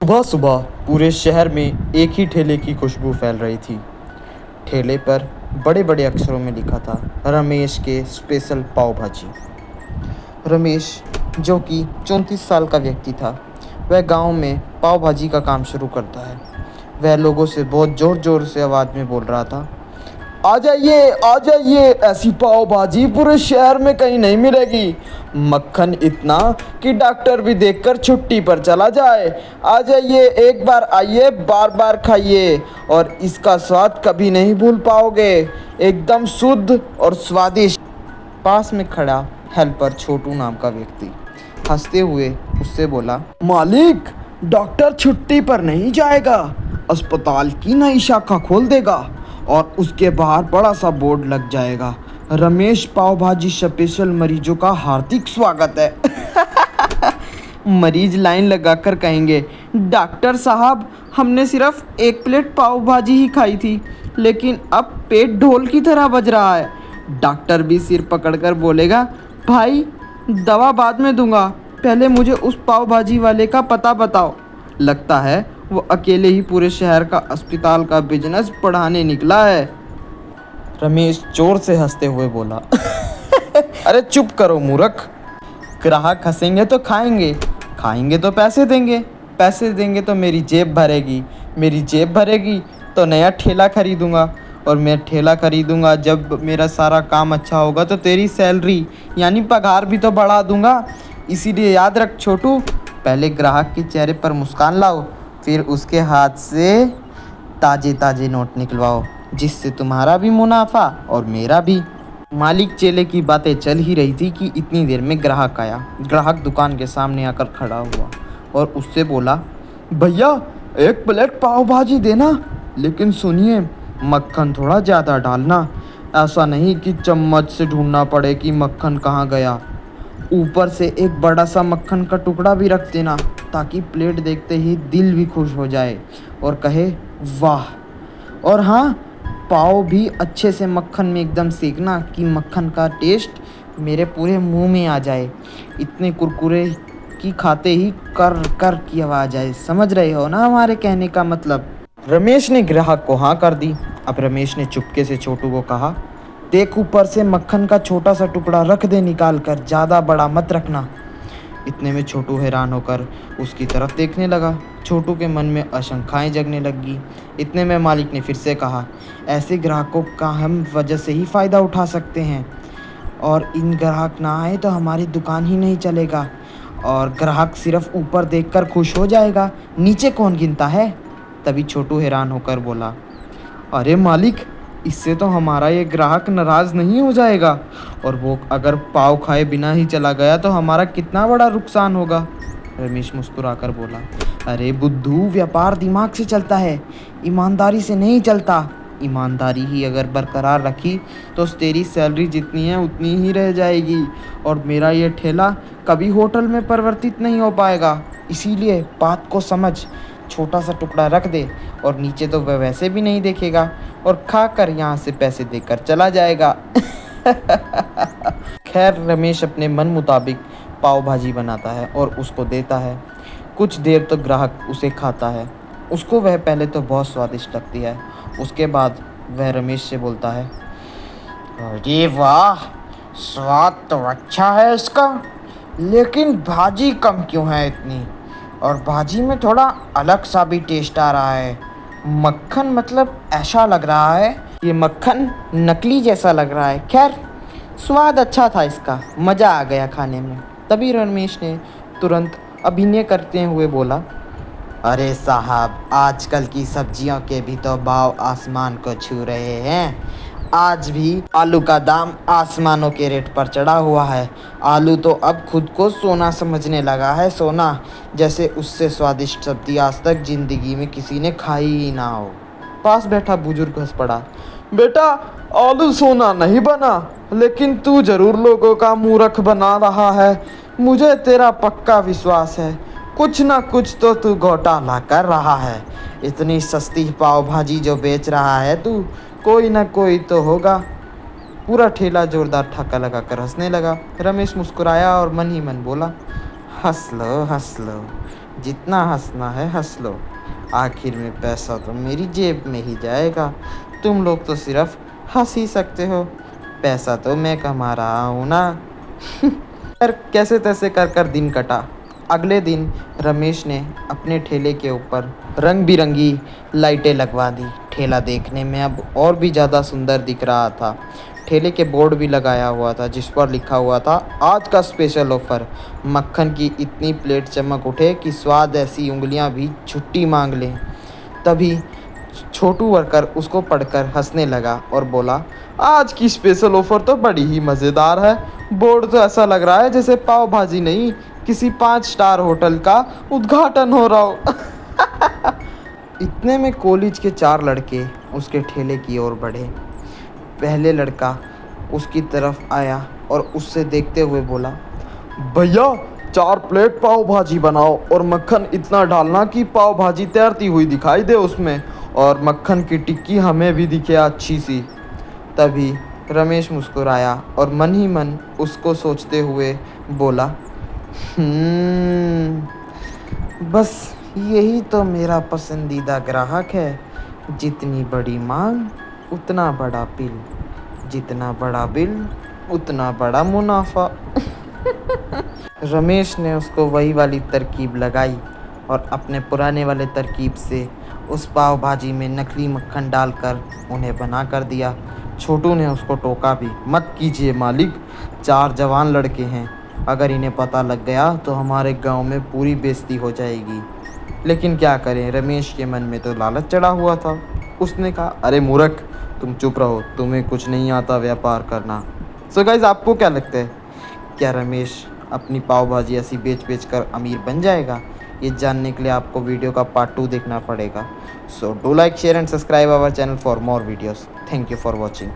सुबह सुबह पूरे शहर में एक ही ठेले की खुशबू फैल रही थी। ठेले पर बड़े बड़े अक्षरों में लिखा था, रमेश के स्पेशल पाव भाजी। रमेश, जो कि 34 साल का व्यक्ति था, वह गांव में पाव भाजी का काम शुरू करता है। वह लोगों से बहुत ज़ोर ज़ोर से आवाज़ में बोल रहा था, आ जाइए, ऐसी पाव भाजी पूरे शहर में कहीं नहीं मिलेगी। मक्खन इतना कि डॉक्टर भी देखकर छुट्टी पर चला जाए। आ जाइए, एक बार आइए, बार बार खाइए और इसका स्वाद कभी नहीं भूल पाओगे। एकदम शुद्ध और स्वादिष्ट। पास में खड़ा हेल्पर छोटू नाम का व्यक्ति हंसते हुए उससे बोला, मालिक, डॉक्टर छुट्टी पर नहीं जाएगा, अस्पताल की नई शाखा खोल देगा और उसके बाहर बड़ा सा बोर्ड लग जाएगा, रमेश पाव भाजी स्पेशल मरीजों का हार्दिक स्वागत है। मरीज लाइन लगाकर कहेंगे, डॉक्टर साहब, हमने सिर्फ एक प्लेट पाव भाजी ही खाई थी, लेकिन अब पेट ढोल की तरह बज रहा है। डॉक्टर भी सिर पकड़कर बोलेगा, भाई, दवा बाद में दूंगा, पहले मुझे उस पाव भाजी वाले का पता बताओ। लगता है वो अकेले ही पूरे शहर का अस्पताल का बिजनेस बढ़ाने निकला है। रमेश जोर से हंसते हुए बोला, अरे चुप करो मूर्ख। ग्राहक हंसेंगे तो खाएंगे, खाएंगे तो पैसे देंगे, पैसे देंगे तो मेरी जेब भरेगी, मेरी जेब भरेगी तो नया ठेला खरीदूंगा, और मैं ठेला खरीदूंगा जब मेरा सारा काम अच्छा होगा तो तेरी सैलरी यानी पगार भी तो बढ़ा दूंगा। इसीलिए याद रख छोटू, पहले ग्राहक के चेहरे पर मुस्कान लाओ, फिर उसके हाथ से ताजे ताजे नोट निकलवाओ, जिससे तुम्हारा भी मुनाफा और मेरा भी। मालिक चेले की बातें चल ही रही थी कि इतनी देर में ग्राहक आया। ग्राहक दुकान के सामने आकर खड़ा हुआ और उससे बोला, भैया, एक प्लेट पाव भाजी देना, लेकिन सुनिए, मक्खन थोड़ा ज़्यादा डालना, ऐसा नहीं कि चम्मच से ढूंढना पड़े कि मक्खन कहाँ गया। ऊपर से एक बड़ा सा मक्खन का टुकड़ा भी रख देना, ताकि प्लेट देखते ही दिल भी खुश हो जाए और कहे वाह। और हाँ, पाव भी अच्छे से मक्खन में एकदम सेकना कि मक्खन का टेस्ट मेरे पूरे मुंह में आ जाए, इतने कुरकुरे कि खाते ही कर कर की आवाज़ आए। समझ रहे हो ना हमारे कहने का मतलब। रमेश ने ग्राहक को हाँ कर दी। अब रमेश ने चुपके से छोटू को कहा, देख, ऊपर से मक्खन का छोटा सा टुकड़ा रख दे निकाल कर, ज़्यादा बड़ा मत रखना। इतने में छोटू हैरान होकर उसकी तरफ देखने लगा। छोटू के मन में आशंकाएं जगने लगी। इतने में मालिक ने फिर से कहा, ऐसे ग्राहकों का हम वजह से ही फ़ायदा उठा सकते हैं, और इन ग्राहक ना आए तो हमारी दुकान ही नहीं चलेगा, और ग्राहक सिर्फ ऊपर देखकर खुश हो जाएगा, नीचे कौन गिनता है। तभी छोटू हैरान होकर बोला, अरे मालिक, इससे तो हमारा ये ग्राहक नाराज़ नहीं हो जाएगा, और वो अगर पाव खाए बिना ही चला गया तो हमारा कितना बड़ा नुकसान होगा। रमेश मुस्कुराकर बोला, अरे बुद्धू, व्यापार दिमाग से चलता है, ईमानदारी से नहीं चलता। ईमानदारी ही अगर बरकरार रखी तो तेरी सैलरी जितनी है उतनी ही रह जाएगी, और मेरा ये ठेला कभी होटल में परिवर्तित नहीं हो पाएगा। इसीलिए बात को समझ, छोटा सा टुकड़ा रख दे, और नीचे तो वह वैसे भी नहीं देखेगा, और खाकर यहाँ से पैसे देकर चला जाएगा। खैर, रमेश अपने मन मुताबिक पाव भाजी बनाता है और उसको देता है। कुछ देर तक ग्राहक उसे खाता है। उसको वह पहले तो बहुत स्वादिष्ट लगती है। उसके बाद वह रमेश से बोलता है, अरे वाह, स्वाद तो अच्छा है इसका, लेकिन भाजी कम क्यों है इतनी, और भाजी में थोड़ा अलग सा भी टेस्ट आ रहा है। मक्खन मतलब ऐसा लग रहा है, ये मक्खन नकली जैसा लग रहा है। खैर, स्वाद अच्छा था इसका, मज़ा आ गया खाने में। तभी रमेश ने तुरंत अभिनय करते हुए बोला, अरे साहब, आजकल की सब्जियों के भी तो भाव आसमान को छू रहे हैं। आज भी आलू का दाम आसमानों के रेट पर चढ़ा हुआ है। आलू तो अब खुद को सोना समझने लगा है, सोना, जैसे उससे स्वादिष्ट सब्जी आज तक जिंदगी में किसी ने खाई ही ना हो। पास बैठा बुजुर्ग हंस पड़ा, बेटा, आलू सोना नहीं बना, लेकिन तू जरूर लोगों का मूर्ख बना रहा है। मुझे तेरा पक्का विश्वास है, कुछ ना कुछ तो तू घोटाला कर रहा है। इतनी सस्ती पाव भाजी जो बेच रहा है तू, कोई ना कोई तो होगा। पूरा ठेला जोरदार ठक्का लगाकर हंसने लगा। रमेश मुस्कुराया और मन ही मन बोला, हंस लो, जितना हंसना है हंस लो, आखिर में पैसा तो मेरी जेब में ही जाएगा, तुम लोग तो सिर्फ हंस ही सकते हो, पैसा तो मैं कमा रहा हूँ ना। पर कैसे तैसे कर कर दिन कटा। अगले दिन रमेश ने अपने ठेले के ऊपर रंग बिरंगी लाइटें लगवा दी। ठेला देखने में अब और भी ज़्यादा सुंदर दिख रहा था। ठेले के बोर्ड भी लगाया हुआ था जिस पर लिखा हुआ था आज का स्पेशल ऑफर, मक्खन की इतनी प्लेट चमक उठे कि स्वाद ऐसी उंगलियां भी छुट्टी मांग लें। तभी छोटू वर्कर उसको पढ़कर हंसने लगा और बोला, आज की स्पेशल ऑफर तो बड़ी ही मज़ेदार है, बोर्ड तो ऐसा लग रहा है जैसे पाव भाजी नहीं किसी 5 स्टार होटल का उद्घाटन हो रहा हो। इतने में कॉलेज के 4 लड़के उसके ठेले की ओर बढ़े। पहले लड़का उसकी तरफ आया और उससे देखते हुए बोला, भैया 4 प्लेट पाव भाजी बनाओ और मक्खन इतना डालना कि पाव भाजी तैरती हुई दिखाई दे उसमें, और मक्खन की टिक्की हमें भी दिखे अच्छी सी। तभी रमेश मुस्कुराया और मन ही मन उसको सोचते हुए बोला, बस यही तो मेरा पसंदीदा ग्राहक है, जितनी बड़ी मांग उतना बड़ा बिल, जितना बड़ा बिल उतना बड़ा मुनाफा। रमेश ने उसको वही वाली तरकीब लगाई और अपने पुराने वाले तरकीब से उस पाव भाजी में नकली मक्खन डालकर उन्हें बना कर दिया। छोटू ने उसको टोका भी, मत कीजिए मालिक, 4 जवान लड़के हैं, अगर इन्हें पता लग गया तो हमारे गांव में पूरी बेइज्जती हो जाएगी। लेकिन क्या करें, रमेश के मन में तो लालच चढ़ा हुआ था। उसने कहा, अरे मूर्ख, तुम चुप रहो, तुम्हें कुछ नहीं आता व्यापार करना। सो गाइस, आपको क्या लगता है, क्या रमेश अपनी पाव भाजी ऐसी बेच बेच कर अमीर बन जाएगा? ये जानने के लिए आपको वीडियो का पार्ट 2 देखना पड़ेगा। So do like, share and subscribe our channel for more videos. Thank you for watching.